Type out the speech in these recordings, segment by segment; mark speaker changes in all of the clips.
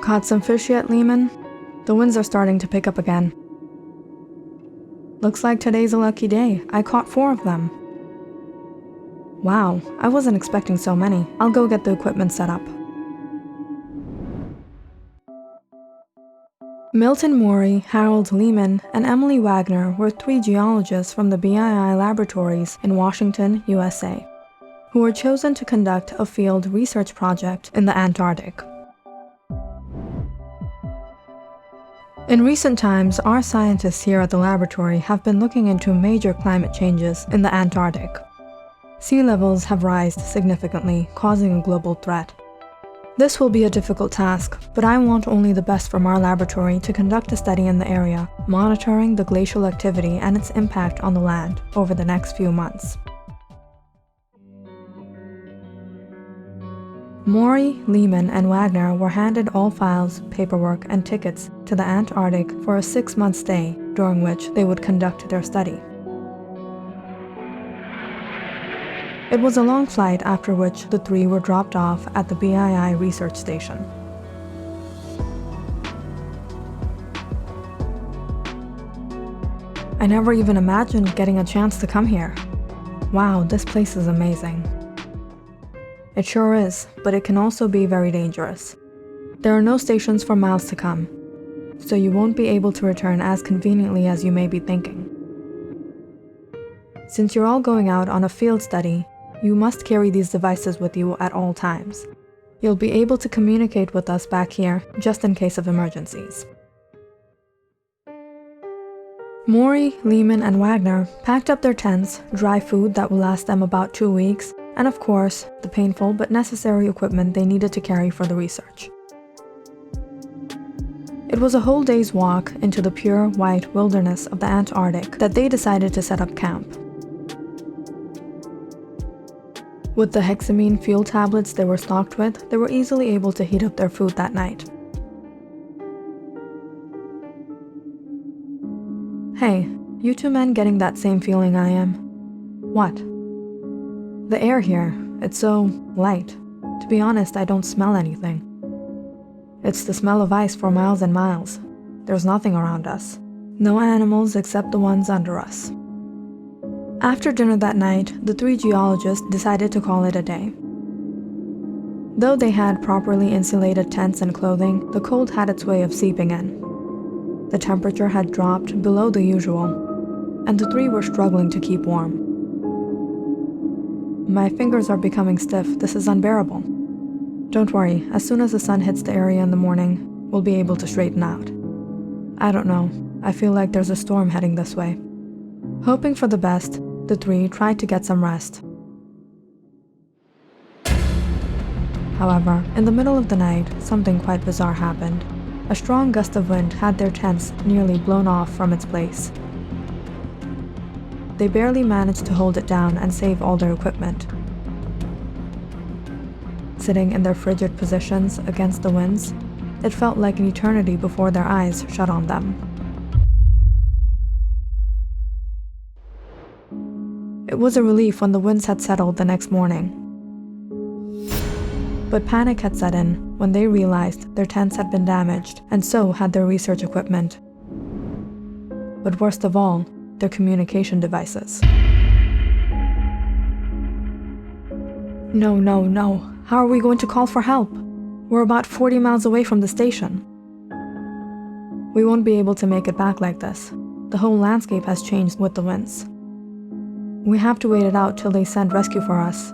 Speaker 1: Caught some fish yet, Lehman? The winds are starting to pick up again. Looks like today's a lucky day. I caught 4 of them. Wow, I wasn't expecting so many. I'll go get the equipment set up. Milton Morey, Harold Lehman, and Emily Wagner were 3 geologists from the BII laboratories in Washington, USA, who were chosen to conduct a field research project in the Antarctic. In recent times, our scientists here at the laboratory have been looking into major climate changes in the Antarctic. Sea levels have risen significantly, causing a global threat. This will be a difficult task, but I want only the best from our laboratory to conduct a study in the area, monitoring the glacial activity and its impact on the land over the next few months. Morey, Lehman, and Wagner were handed all files, paperwork, and tickets to the Antarctic for a 6-month stay, during which they would conduct their study. It was a long flight, after which the 3 were dropped off at the BII research station. I never even imagined getting a chance to come here. Wow, this place is amazing. It sure is, but it can also be very dangerous. There are no stations for miles to come, so you won't be able to return as conveniently as you may be thinking. Since you're all going out on a field study, you must carry these devices with you at all times. You'll be able to communicate with us back here just in case of emergencies. Morey, Lehman, and Wagner packed up their tents, dry food that will last them about 2 weeks, and of course, the painful but necessary equipment they needed to carry for the research. It was a whole day's walk into the pure white wilderness of the Antarctic that they decided to set up camp. With the hexamine fuel tablets they were stocked with, they were easily able to heat up their food that night. Hey, you 2 men getting that same feeling I am? What? The air here, it's so light. To be honest, I don't smell anything. It's the smell of ice for miles and miles. There's nothing around us. No animals except the ones under us. After dinner that night, the 3 geologists decided to call it a day. Though they had properly insulated tents and clothing, the cold had its way of seeping in. The temperature had dropped below the usual, and the 3 were struggling to keep warm. My fingers are becoming stiff. This is unbearable. Don't worry, as soon as the sun hits the area in the morning, we'll be able to straighten out. I don't know, I feel like there's a storm heading this way. Hoping for the best, the 3 tried to get some rest. However, in the middle of the night, something quite bizarre happened. A strong gust of wind had their tents nearly blown off from its place. They barely managed to hold it down and save all their equipment. Sitting in their frigid positions against the winds, it felt like an eternity before their eyes shut on them. It was a relief when the winds had settled the next morning. But panic had set in when they realized their tents had been damaged, and so had their research equipment. But worst of all, their communication devices. No. How are we going to call for help? We're about 40 miles away from the station. We won't be able to make it back like this. The whole landscape has changed with the winds. We have to wait it out till they send rescue for us.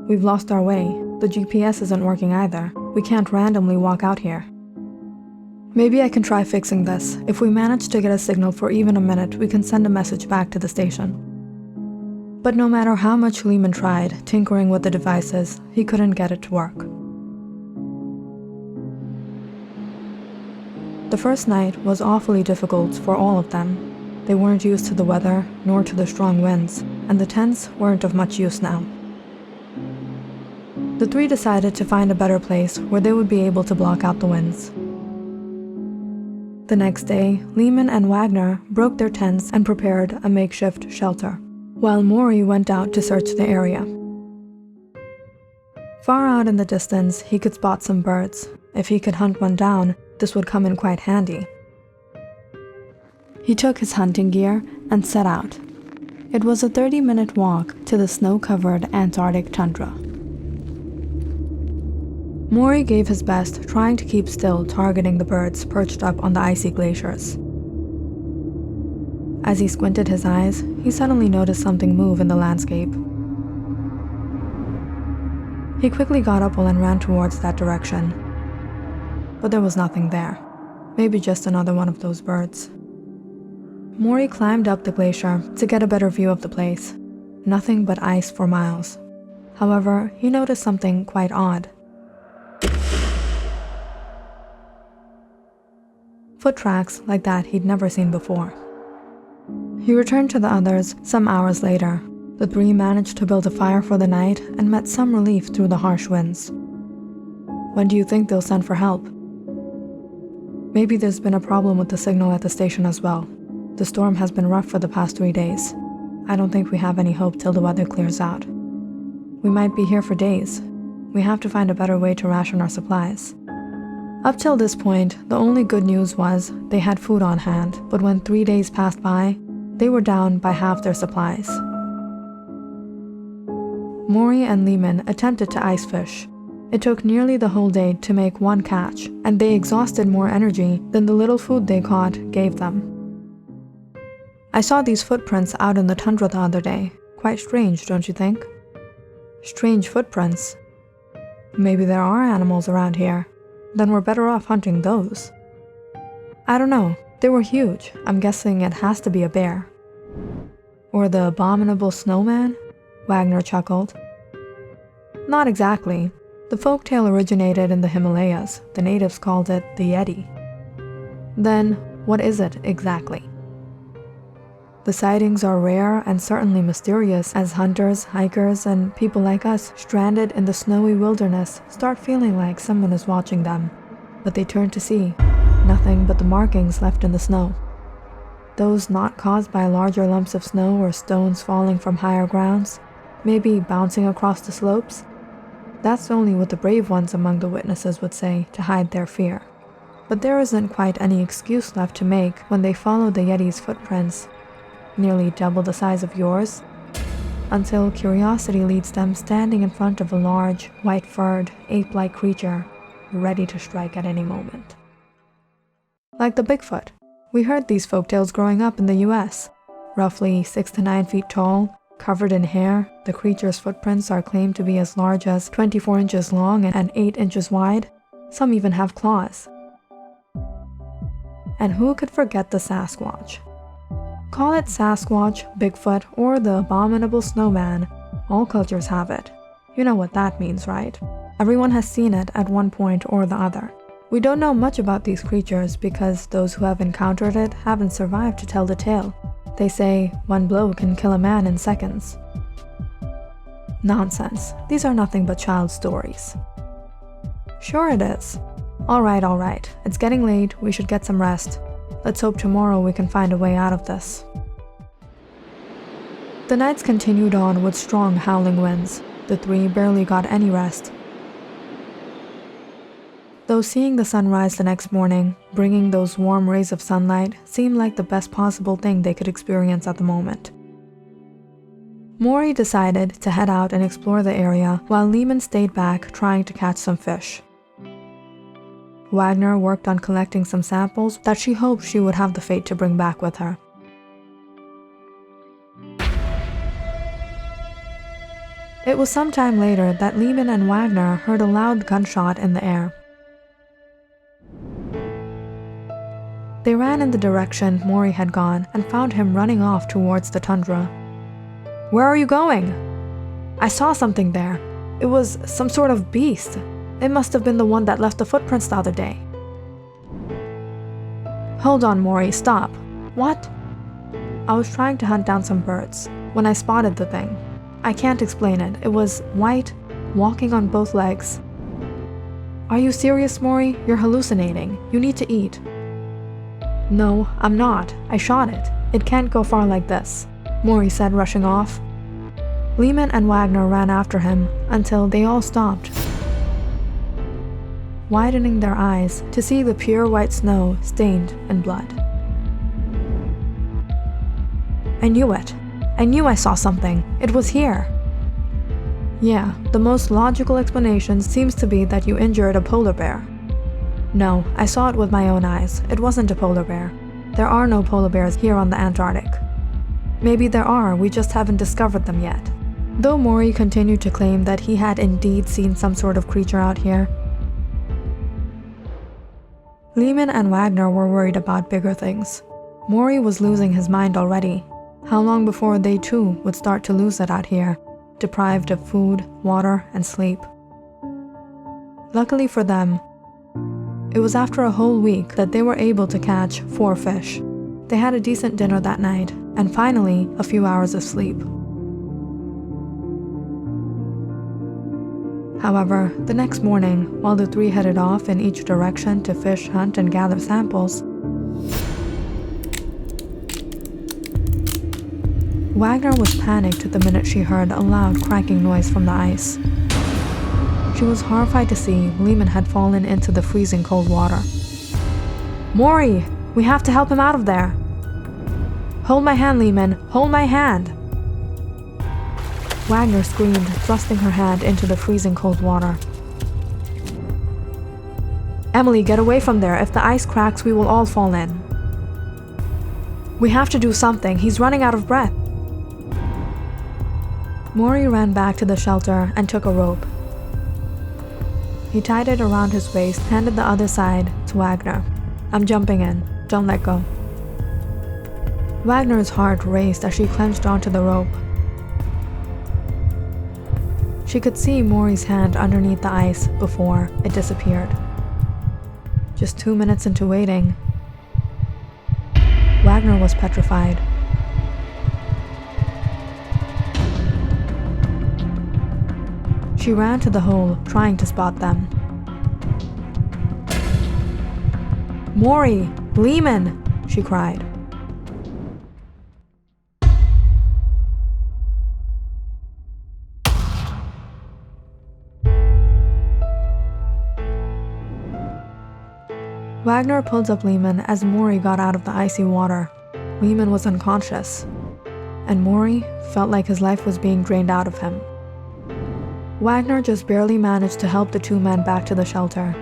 Speaker 1: We've lost our way. The GPS isn't working either. We can't randomly walk out here. Maybe I can try fixing this. If we manage to get a signal for even a minute, we can send a message back to the station. But no matter how much Lehman tried, tinkering with the devices, he couldn't get it to work. The first night was awfully difficult for all of them. They weren't used to the weather, nor to the strong winds, and the tents weren't of much use now. The 3 decided to find a better place where they would be able to block out the winds. The next day, Lehman and Wagner broke their tents and prepared a makeshift shelter, while Morey went out to search the area. Far out in the distance, he could spot some birds. If he could hunt one down, this would come in quite handy. He took his hunting gear and set out. It was a 30-minute walk to the snow-covered Antarctic tundra. Maury gave his best, trying to keep still, targeting the birds perched up on the icy glaciers. As he squinted his eyes, he suddenly noticed something move in the landscape. He quickly got up and ran towards that direction. But there was nothing there. Maybe just another one of those birds. Maury climbed up the glacier to get a better view of the place. Nothing but ice for miles. However, he noticed something quite odd. Foot tracks like that he'd never seen before. He returned to the others some hours later. The three managed to build a fire for the night and met some relief through the harsh winds. When do you think they'll send for help? Maybe there's been a problem with the signal at the station as well. The storm has been rough for the past 3 days. I don't think we have any hope till the weather clears out. We might be here for days. We have to find a better way to ration our supplies. Up till this point, the only good news was they had food on hand, but when 3 days passed by, they were down by half their supplies. Maury and Lehman attempted to ice fish. It took nearly the whole day to make one catch, and they exhausted more energy than the little food they caught gave them. I saw these footprints out in the tundra the other day. Quite strange, don't you think? Strange footprints. Maybe there are animals around here. Then we're better off hunting those. I don't know. They were huge. I'm guessing it has to be a bear. Or the abominable snowman? Wagner chuckled. Not exactly. The folktale originated in the Himalayas. The natives called it the Yeti. Then, what is it exactly? The sightings are rare and certainly mysterious as hunters, hikers, and people like us stranded in the snowy wilderness start feeling like someone is watching them. But they turn to see nothing but the markings left in the snow. Those not caused by larger lumps of snow or stones falling from higher grounds, maybe bouncing across the slopes. That's only what the brave ones among the witnesses would say to hide their fear. But there isn't quite any excuse left to make when they follow the Yeti's footprints, nearly double the size of yours, until curiosity leads them standing in front of a large, white-furred, ape-like creature, ready to strike at any moment. Like the Bigfoot. We heard these folktales growing up in the US. Roughly 6 to 9 feet tall, covered in hair, the creature's footprints are claimed to be as large as 24 inches long and 8 inches wide. Some even have claws. And who could forget the Sasquatch? Call it Sasquatch, Bigfoot, or the abominable snowman. All cultures have it. You know what that means, right? Everyone has seen it at one point or the other. We don't know much about these creatures because those who have encountered it haven't survived to tell the tale. They say one blow can kill a man in seconds. Nonsense. These are nothing but child stories. Sure it is. All right. It's getting late. We should get some rest. Let's hope tomorrow we can find a way out of this. The nights continued on with strong howling winds. The three barely got any rest. Though seeing the sunrise the next morning, bringing those warm rays of sunlight, seemed like the best possible thing they could experience at the moment. Maury decided to head out and explore the area while Lehman stayed back trying to catch some fish. Wagner worked on collecting some samples that she hoped she would have the fate to bring back with her. It was some time later that Lehman and Wagner heard a loud gunshot in the air. They ran in the direction Maury had gone and found him running off towards the tundra. "Where are you going?" "I saw something there. It was some sort of beast. It must have been the one that left the footprints the other day." "Hold on, Maury, stop." "What?" "I was trying to hunt down some birds when I spotted the thing. I can't explain it. It was white, walking on both legs." "Are you serious, Maury? You're hallucinating. You need to eat." "No, I'm not. I shot it. It can't go far like this," Maury said, rushing off. Lehman and Wagner ran after him until they all stopped. widening their eyes to see the pure white snow stained in blood. I knew it. I knew I saw something. It was here. Yeah, the most logical explanation seems to be that you injured a polar bear. No, I saw it with my own eyes. It wasn't a polar bear. There are no polar bears here on the Antarctic. Maybe there are, we just haven't discovered them yet. Though Maury continued to claim that he had indeed seen some sort of creature out here, Lehman and Wagner were worried about bigger things. Maury was losing his mind already. How long before they too would start to lose it out here, deprived of food, water, and sleep? Luckily for them, it was after a whole week that they were able to catch 4 fish. They had a decent dinner that night, and finally, a few hours of sleep. However, the next morning, while the 3 headed off in each direction to fish, hunt, and gather samples, Wagner was panicked the minute she heard a loud cracking noise from the ice. She was horrified to see Lehman had fallen into the freezing cold water. "Maury, we have to help him out of there." "Hold my hand, Lehman, hold my hand." Wagner screamed, thrusting her hand into the freezing cold water. "Emily, get away from there. If the ice cracks, we will all fall in." "We have to do something. He's running out of breath." Maury ran back to the shelter and took a rope. He tied it around his waist, handed the other side to Wagner. "I'm jumping in. Don't let go." Wagner's heart raced as she clenched onto the rope. She could see Maury's hand underneath the ice before it disappeared. Just 2 minutes into waiting, Wagner was petrified. She ran to the hole, trying to spot them. "Maury! Lehman!" she cried. Wagner pulled up Lehman as Maury got out of the icy water. Lehman was unconscious, and Maury felt like his life was being drained out of him. Wagner just barely managed to help the 2 men back to the shelter.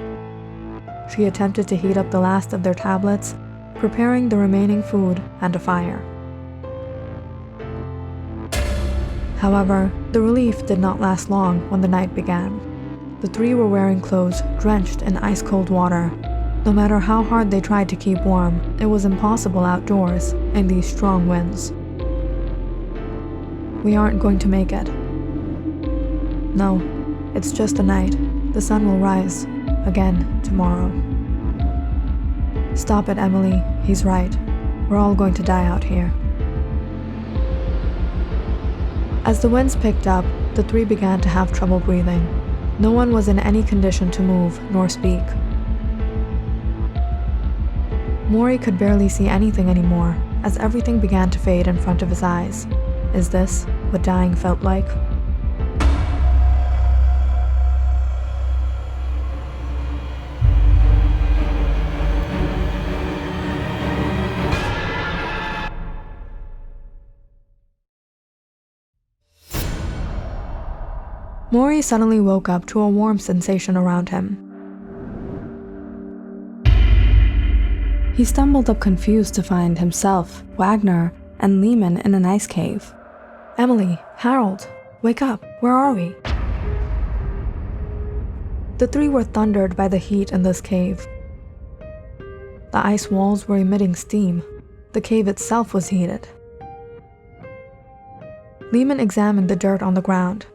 Speaker 1: She attempted to heat up the last of their tablets, preparing the remaining food and a fire. However, the relief did not last long when the night began. The 3 were wearing clothes drenched in ice-cold water. No matter how hard they tried to keep warm, it was impossible outdoors in these strong winds. "We aren't going to make it." "No, it's just a night. The sun will rise again tomorrow." "Stop it, Emily. He's right. We're all going to die out here." As the winds picked up, the 3 began to have trouble breathing. No one was in any condition to move nor speak. Maury could barely see anything anymore as everything began to fade in front of his eyes. Is this what dying felt like? Maury suddenly woke up to a warm sensation around him. He stumbled up confused to find himself, Wagner, and Lehman in an ice cave. "Emily, Harold, wake up, where are we?" The 3 were thundered by the heat in this cave. The ice walls were emitting steam. The cave itself was heated. Lehman examined the dirt on the ground.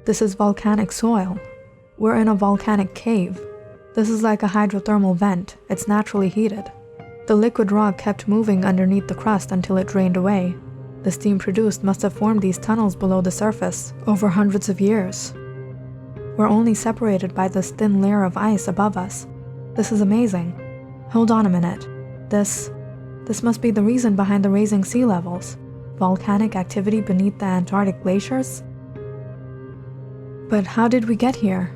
Speaker 1: "This is volcanic soil. We're in a volcanic cave. This is like a hydrothermal vent. It's naturally heated. The liquid rock kept moving underneath the crust until it drained away. The steam produced must have formed these tunnels below the surface over hundreds of years. We're only separated by this thin layer of ice above us. This is amazing. Hold on a minute. This must be the reason behind the rising sea levels. Volcanic activity beneath the Antarctic glaciers? But how did we get here?"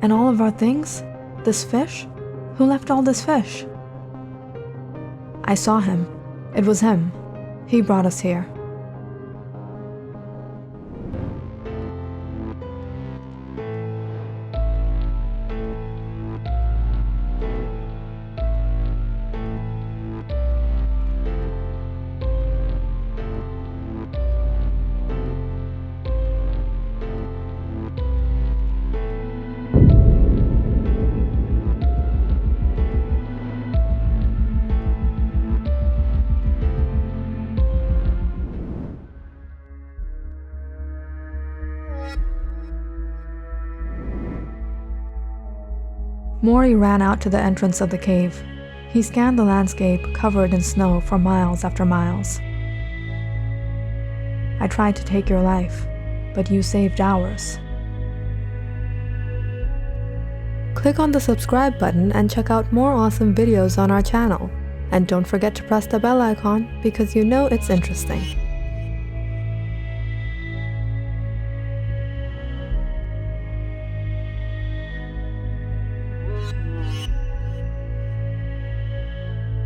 Speaker 1: And all of our things? This fish? Who left all this fish? I saw him. It was him. He brought us here. Maury ran out to the entrance of the cave. He scanned the landscape covered in snow for miles after miles. I tried to take your life, but you saved ours. Click on the subscribe button and check out more awesome videos on our channel. And don't forget to press the bell icon because you know it's interesting.